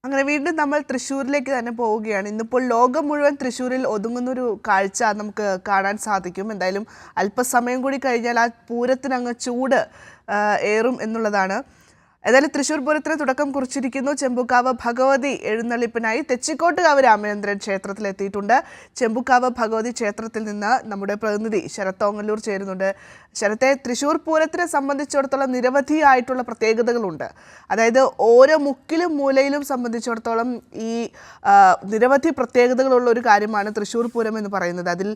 അങ്ങനെ വീണ്ടും നമ്മൾ തൃശ്ശൂരിലേക്ക് തന്നെ പോവുകയാണ്. ഇന്നിപ്പോൾ ലോകം മുഴുവൻ തൃശ്ശൂരിൽ ഒതുങ്ങുന്നൊരു കാഴ്ച നമുക്ക് കാണാൻ സാധിക്കും. എന്തായാലും അല്പസമയം കൂടി കഴിഞ്ഞാൽ ആ പൂരത്തിനങ്ങ് ചൂട് ഏറും എന്നുള്ളതാണ്. ഏതായാലും തൃശ്ശൂർ പൂരത്തിന് തുടക്കം കുറിച്ചിരിക്കുന്നു. ചെമ്പുക്കാവ് ഭഗവതി എഴുന്നള്ളിപ്പിനായി തെച്ചിക്കോട്ടുകാവ് രാമചന്ദ്രൻ ക്ഷേത്രത്തിലെത്തിയിട്ടുണ്ട്. ചെമ്പുക്കാവ് ഭഗവതി ക്ഷേത്രത്തിൽ നിന്ന് നമ്മുടെ പ്രതിനിധി ശരത് ഓങ്ങല്ലൂർ ചേരുന്നുണ്ട്. ശരത്തെ, തൃശ്ശൂർ പൂരത്തിനെ സംബന്ധിച്ചിടത്തോളം നിരവധിയായിട്ടുള്ള പ്രത്യേകതകളുണ്ട്. അതായത് ഓരോ മുക്കിലും മൂലയിലും സംബന്ധിച്ചിടത്തോളം ഈ നിരവധി പ്രത്യേകതകളുള്ള ഒരു കാര്യമാണ് തൃശ്ശൂർ പൂരം എന്ന് പറയുന്നത്. അതിൽ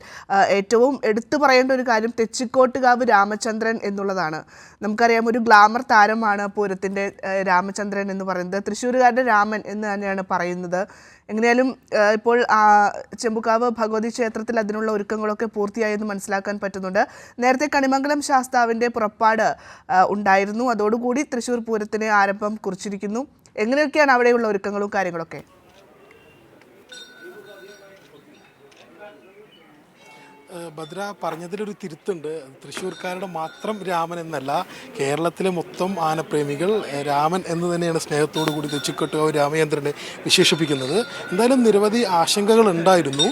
ഏറ്റവും എടുത്തു പറയേണ്ട ഒരു കാര്യം തെച്ചിക്കോട്ടുകാവ് രാമചന്ദ്രൻ എന്നുള്ളതാണ്. നമുക്കറിയാം, ഒരു ഗ്ലാമർ താരമാണ് പൂരത്തിൻ്റെ രാമചന്ദ്രൻ എന്ന് പറയുന്നത്. തൃശ്ശൂരുകാരുടെ രാമൻ എന്ന് തന്നെയാണ് പറയുന്നത്. എങ്ങനെയാലും ഇപ്പോൾ ചെമ്പുക്കാവ് ഭഗവതി ക്ഷേത്രത്തിൽ അതിനുള്ള ഒരുക്കങ്ങളൊക്കെ പൂർത്തിയായെന്ന് മനസ്സിലാക്കാൻ പറ്റുന്നുണ്ട്. നേരത്തെ കണിമംഗലം ശാസ്താവിൻ്റെ പുറപ്പാട് ഉണ്ടായിരുന്നു. അതോടുകൂടി തൃശ്ശൂർ പൂരത്തിന് ആരംഭം കുറിച്ചിരിക്കുന്നു. എങ്ങനെയൊക്കെയാണ് അവിടെയുള്ള ഒരുക്കങ്ങളും കാര്യങ്ങളൊക്കെ? ഭദ്ര പറഞ്ഞതിലൊരു തിരുത്തുണ്ട്. തൃശ്ശൂർക്കാരുടെ മാത്രം രാമൻ എന്നല്ല, കേരളത്തിലെ മൊത്തം ആനപ്രേമികൾ രാമൻ എന്ന് തന്നെയാണ് സ്നേഹത്തോടു കൂടി തെച്ചിക്കോട്ടുകാവ് രാമചന്ദ്രനെ വിശേഷിപ്പിക്കുന്നത്. എന്തായാലും നിരവധി ആശങ്കകൾ ഉണ്ടായിരുന്നു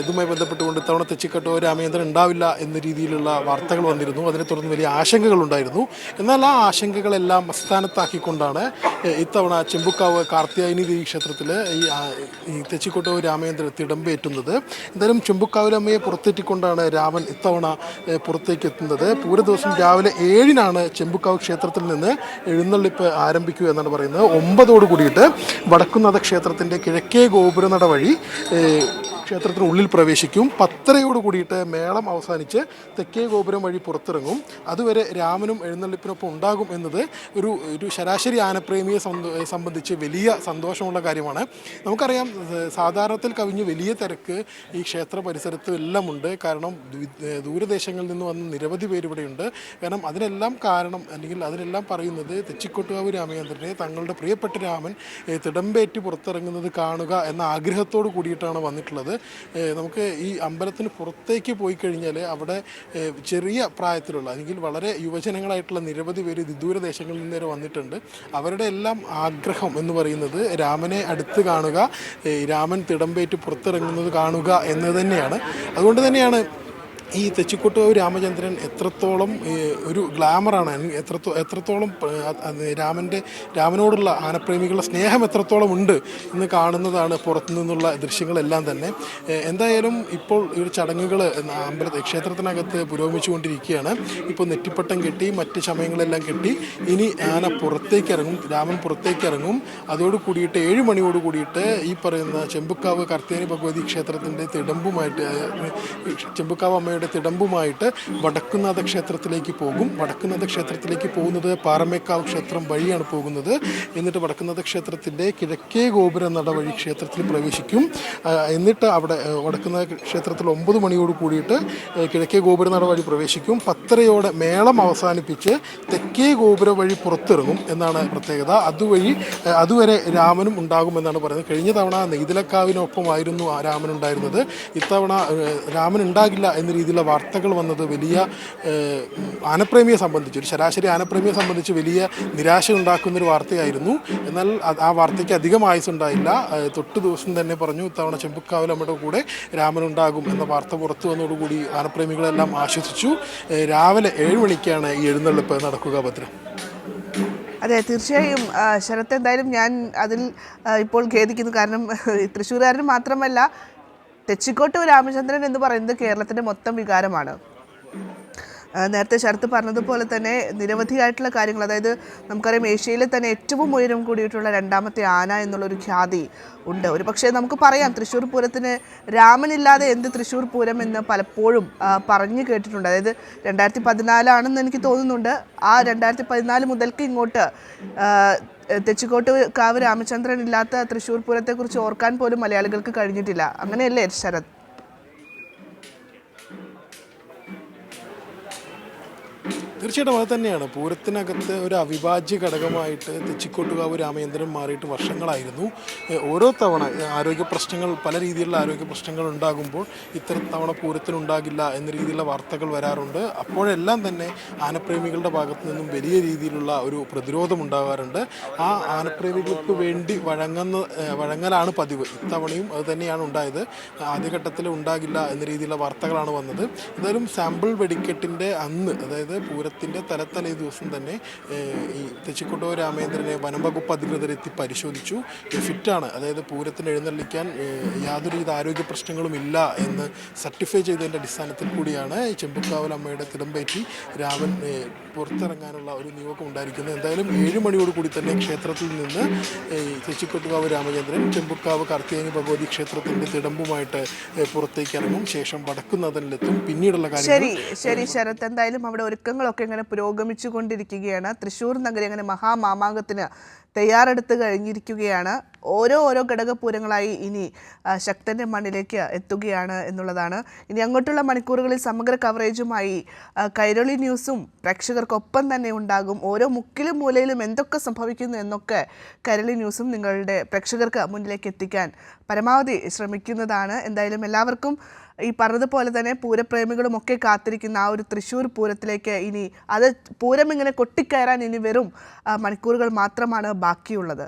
ഇതുമായി ബന്ധപ്പെട്ടുകൊണ്ട്. ഇത്തവണ തെച്ചിക്കോട്ടുകാവ് രാമചന്ദ്രൻ ഉണ്ടാവില്ല എന്ന രീതിയിലുള്ള വാർത്തകൾ വന്നിരുന്നു. അതിനെ തുടർന്ന് വലിയ ആശങ്കകളുണ്ടായിരുന്നു. എന്നാൽ ആ ആശങ്കകളെല്ലാം അസ്ഥാനത്താക്കിക്കൊണ്ടാണ് ഇത്തവണ ചെമ്പുക്കാവ് കാർത്യായനി ദേവി ക്ഷേത്രത്തിൽ ഈ തെച്ചിക്കോട്ടുകാവ് രാമചന്ദ്രൻ തിടമ്പേറ്റുന്നത്. എന്തായാലും ചെമ്പുക്കാവിലമ്മയെ കൊണ്ടാണ് രാമൻ ഇത്തവണ പുറത്തേക്ക് എത്തുന്നത്. പൂര ദിവസം രാവിലെ 7-നാണ് ചെമ്പുക്കാവ് ക്ഷേത്രത്തിൽ നിന്ന് എഴുന്നള്ളിപ്പ് ആരംഭിക്കുക എന്നാണ് പറയുന്നത്. 9 കൂടിയിട്ട് വടക്കുംനാഥ ക്ഷേത്രത്തിൻ്റെ കിഴക്കേ ഗോപുരനട വഴി ക്ഷേത്രത്തിനുള്ളിൽ പ്രവേശിക്കും. 10:30 കൂടിയിട്ട് മേളം അവസാനിച്ച് തെക്കേ ഗോപുരം വഴി പുറത്തിറങ്ങും. അതുവരെ രാമനും എഴുന്നള്ളിപ്പിനൊപ്പം ഉണ്ടാകും എന്നത് ഒരു ശരാശരി ആനപ്രേമിയെ സംബന്ധിച്ച് വലിയ സന്തോഷമുള്ള കാര്യമാണ്. നമുക്കറിയാം, സാധാരണത്തിൽ കവിഞ്ഞ് വലിയ തിരക്ക് ഈ ക്ഷേത്ര പരിസരത്ത് എല്ലാം ഉണ്ട്. കാരണം ദൂരദേശങ്ങളിൽ നിന്ന് വന്ന നിരവധി പേര് ഇവിടെയുണ്ട്. കാരണം അതിനെല്ലാം കാരണം, അല്ലെങ്കിൽ അതിനെല്ലാം പറയുന്നത്, തെച്ചിക്കോട്ടുകാവ് രാമചന്ദ്രനെ തങ്ങളുടെ പ്രിയപ്പെട്ട രാമൻ തിടമ്പേറ്റ് പുറത്തിറങ്ങുന്നത് കാണുക എന്ന ആഗ്രഹത്തോട് കൂടിയിട്ടാണ് വന്നിട്ടുള്ളത്. നമുക്ക് ഈ അമ്പലത്തിന് പുറത്തേക്ക് പോയി കഴിഞ്ഞാൽ അവിടെ ചെറിയ പ്രായത്തിലുള്ള, അല്ലെങ്കിൽ വളരെ യുവജനങ്ങളായിട്ടുള്ള നിരവധി പേര് വിദൂരദേശങ്ങളിൽ നിന്ന് വരെ വന്നിട്ടുണ്ട്. അവരുടെ എല്ലാം ആഗ്രഹം എന്ന് പറയുന്നത് രാമനെ അടുത്ത് കാണുക, രാമൻ തിടമ്പേറ്റ് പുറത്തിറങ്ങുന്നത് കാണുക എന്ന് തന്നെയാണ്. അതുകൊണ്ട് തന്നെയാണ് ഈ തെച്ചിക്കോട്ടുകാവ് രാമചന്ദ്രൻ എത്രത്തോളം ഒരു ഗ്ലാമറാണ്, എത്രത്തോളം രാമനോടുള്ള ആനപ്രേമികളുടെ സ്നേഹം എത്രത്തോളം ഉണ്ട് എന്ന് കാണുന്നതാണ് പുറത്തു നിന്നുള്ള ദൃശ്യങ്ങളെല്ലാം തന്നെ. എന്തായാലും ഇപ്പോൾ ഈ ചടങ്ങുകൾ ക്ഷേത്രത്തിനകത്ത് പുരോഗമിച്ചുകൊണ്ടിരിക്കുകയാണ്. ഇപ്പോൾ നെറ്റിപ്പട്ടം കെട്ടി, മറ്റ് ചമയങ്ങളെല്ലാം കെട്ടി ഇനി ആന പുറത്തേക്ക് ഇറങ്ങും, രാമൻ പുറത്തേക്ക് ഇറങ്ങും. അതോട് കൂടിയിട്ട് 7 മണിയോട് കൂടിയിട്ട് ഈ പറയുന്ന ചെമ്പുക്കാവ് കാർത്യായനി ഭഗവതി ക്ഷേത്രത്തിൻ്റെ തിടമ്പുമായിട്ട്, ചെമ്പുക്കാവ് അമ്മയുടെ തിടമ്പുമായിട്ട് വടക്കുംനാഥ ക്ഷേത്രത്തിലേക്ക് പോകും. വടക്കുംനാഥ ക്ഷേത്രത്തിലേക്ക് പോകുന്നത് പാറമേക്കാവ് ക്ഷേത്രം വഴിയാണ് പോകുന്നത്. എന്നിട്ട് വടക്കുംനാഥ ക്ഷേത്രത്തിൻ്റെ കിഴക്കേ ഗോപുര നട വഴി ക്ഷേത്രത്തിൽ പ്രവേശിക്കും. എന്നിട്ട് അവിടെ വടക്കുംനാഥ ക്ഷേത്രത്തിൽ 9 മണിയോട് കൂടിയിട്ട് കിഴക്കേ ഗോപുര നട വഴി പ്രവേശിക്കും. 10:30 മേളം അവസാനിപ്പിച്ച് തെക്കേ ഗോപുര വഴി പുറത്തിറങ്ങും എന്നാണ് പ്രത്യേകത. അതുവരെ രാമനും ഉണ്ടാകുമെന്നാണ് പറയുന്നത്. കഴിഞ്ഞ തവണ നെയ്തലക്കാവിനൊപ്പമായിരുന്നു രാമനുണ്ടായിരുന്നത്. ഇത്തവണ രാമൻ ഉണ്ടാകില്ല എന്ന രീതിയിലുള്ള വാർത്തകൾ വന്നത് വലിയ ആനപ്രേമിയെ സംബന്ധിച്ച്, ഒരു ശരാശരി ആനപ്രേമിയെ സംബന്ധിച്ച് വലിയ നിരാശ ഉണ്ടാക്കുന്നൊരു വാർത്തയായിരുന്നു. എന്നാൽ ആ വാർത്തയ്ക്ക് അധികം ആയുസുണ്ടായില്ല. തൊട്ട് ദിവസം തന്നെ പറഞ്ഞു ഇത്തവണ ചെമ്പുക്കാവിലമ്മയുടെ കൂടെ രാമനുണ്ടാകും എന്ന വാർത്ത പുറത്തു വന്നതോടുകൂടി ആനപ്രേമികളെല്ലാം ആശ്വസിച്ചു. രാവിലെ 7 മണിക്കാണ് ഈ എഴുന്നള്ളിപ്പ് നടക്കുക. ഭദ്രം. അതെ, തീർച്ചയായും ശരത്ത്, എന്തായാലും ഞാൻ അതിൽ ഇപ്പോൾ ഖേദിക്കുന്നു. കാരണം തൃശ്ശൂരുകാരന് മാത്രമല്ല, തെച്ചിക്കോട്ട് രാമചന്ദ്രൻ എന്ന് പറയുന്നത് കേരളത്തിൻ്റെ മൊത്തം വികാരമാണ്. നേരത്തെ ശരത്ത് പറഞ്ഞതുപോലെ തന്നെ നിരവധിയായിട്ടുള്ള കാര്യങ്ങൾ, അതായത് നമുക്കറിയാം ഏഷ്യയിലെ തന്നെ ഏറ്റവും ഉയരം കൂടിയിട്ടുള്ള 2ാമത്തെ ആന എന്നുള്ളൊരു ഖ്യാതി ഉണ്ട്. ഒരു പക്ഷേ നമുക്ക് പറയാം, തൃശ്ശൂർ പൂരത്തിന് രാമനില്ലാതെ എന്ത് തൃശ്ശൂർ പൂരം എന്ന് പലപ്പോഴും പറഞ്ഞു കേട്ടിട്ടുണ്ട്. അതായത് 2014 എനിക്ക് തോന്നുന്നുണ്ട്. ആ 2014 മുതൽക്ക് ഇങ്ങോട്ട് തെച്ചിക്കോട്ടുകാവ് രാമചന്ദ്രൻ ഇല്ലാത്ത തൃശ്ശൂർ പൂരത്തെക്കുറിച്ച് ഓർക്കാൻ പോലും മലയാളികൾക്ക് കഴിഞ്ഞിട്ടില്ല. അങ്ങനെയല്ലേ ശരത്? തീർച്ചയായിട്ടും അത് തന്നെയാണ്. പൂരത്തിനകത്ത് ഒരു അവിഭാജ്യ ഘടകമായിട്ട് തെച്ചിക്കോട്ടുകാവ് രാമചന്ദ്രൻ മാറിയിട്ട് വർഷങ്ങളായിരുന്നു. ഓരോ തവണ ആരോഗ്യ പ്രശ്നങ്ങൾ, പല രീതിയിലുള്ള ആരോഗ്യ പ്രശ്നങ്ങൾ ഉണ്ടാകുമ്പോൾ ഇത്തവണ പൂരത്തിനുണ്ടാകില്ല എന്ന രീതിയിലുള്ള വാർത്തകൾ വരാറുണ്ട്. അപ്പോഴെല്ലാം തന്നെ ആനപ്രേമികളുടെ ഭാഗത്തു നിന്നും വലിയ രീതിയിലുള്ള ഒരു പ്രതിരോധം ഉണ്ടാകാറുണ്ട്. ആ ആനപ്രേമികൾക്ക് വേണ്ടി വഴങ്ങലാണ് പതിവ്. ഇത്തവണയും അത് തന്നെയാണ് ഉണ്ടായത്. ആദ്യഘട്ടത്തിൽ ഉണ്ടാകില്ല എന്ന രീതിയിലുള്ള വാർത്തകളാണ് വന്നത്. എന്തായാലും സാമ്പിൾ വെടിക്കെട്ടിൻ്റെ അന്ന്, അതായത് പൂരത്തിൻ്റെ തലേ ദിവസം തന്നെ ഈ തെച്ചിക്കോട്ടുകാവ് രാമചന്ദ്രനെ വനംവകുപ്പ് അധികൃതരെത്തി പരിശോധിച്ചു. ഫിറ്റാണ്, അതായത് പൂരത്തിന് എഴുന്നള്ളിക്കാൻ യാതൊരുവിധ ആരോഗ്യ പ്രശ്നങ്ങളും ഇല്ല എന്ന് സർട്ടിഫൈ ചെയ്തതിൻ്റെ അടിസ്ഥാനത്തിൽ കൂടിയാണ് ചെമ്പുക്കാവലമ്മയുടെ തിടമ്പേറ്റി രാമൻ പുറത്തിറങ്ങാനുള്ള ഒരു നിയോഗം ഉണ്ടായിരിക്കുന്നത്. എന്തായാലും 7 മണിയോടുകൂടി തന്നെ ക്ഷേത്രത്തിൽ നിന്ന് തെച്ചിക്കോട്ടുകാവ് രാമചന്ദ്രൻ ചെമ്പുക്കാവ് കാർത്തികേയനി ഭഗവതി ക്ഷേത്രത്തിൻ്റെ തിടമ്പുമായിട്ട് പുറത്തേക്ക് ഇറങ്ങും. ശേഷം വടക്കുന്നാഥനിലെത്തും. പിന്നീടുള്ള ശരി ശരി ശരത്, എന്തായാലും അവിടെ ഒരുക്കങ്ങളൊക്കെ ഇങ്ങനെ പുരോഗമിച്ചു കൊണ്ടിരിക്കുകയാണ്. തൃശ്ശൂർ നഗരി അങ്ങനെ മഹാമാമാങ്കത്തിന് തയ്യാറെടുത്ത് കഴിഞ്ഞിരിക്കുകയാണ്. ഓരോ ഘടകപൂരങ്ങളായി ഇനി ശക്തൻ്റെ മണ്ണിലേക്ക് എത്തുകയാണ് എന്നുള്ളതാണ്. ഇനി അങ്ങോട്ടുള്ള മണിക്കൂറുകളിൽ സമഗ്ര കവറേജുമായി കൈരളി ന്യൂസും പ്രേക്ഷകർക്കൊപ്പം തന്നെ ഉണ്ടാകും. ഓരോ മുക്കിലും മൂലയിലും എന്തൊക്കെ സംഭവിക്കുന്നു എന്നൊക്കെ കൈരളി ന്യൂസും നിങ്ങളുടെ പ്രേക്ഷകർക്ക് മുന്നിലേക്ക് എത്തിക്കാൻ പരമാവധി ശ്രമിക്കുന്നതാണ്. എന്തായാലും എല്ലാവർക്കും ഈ പറഞ്ഞതുപോലെ തന്നെ പൂരപ്രേമികളും ഒക്കെ കാത്തിരിക്കുന്ന ആ ഒരു തൃശ്ശൂർ പൂരത്തിലേക്ക് ഇനി പൂരം ഇങ്ങനെ കൊട്ടിക്കയറാൻ ഇനി വെറും മണിക്കൂറുകൾ മാത്രമാണ് ബാക്കിയുള്ളത്.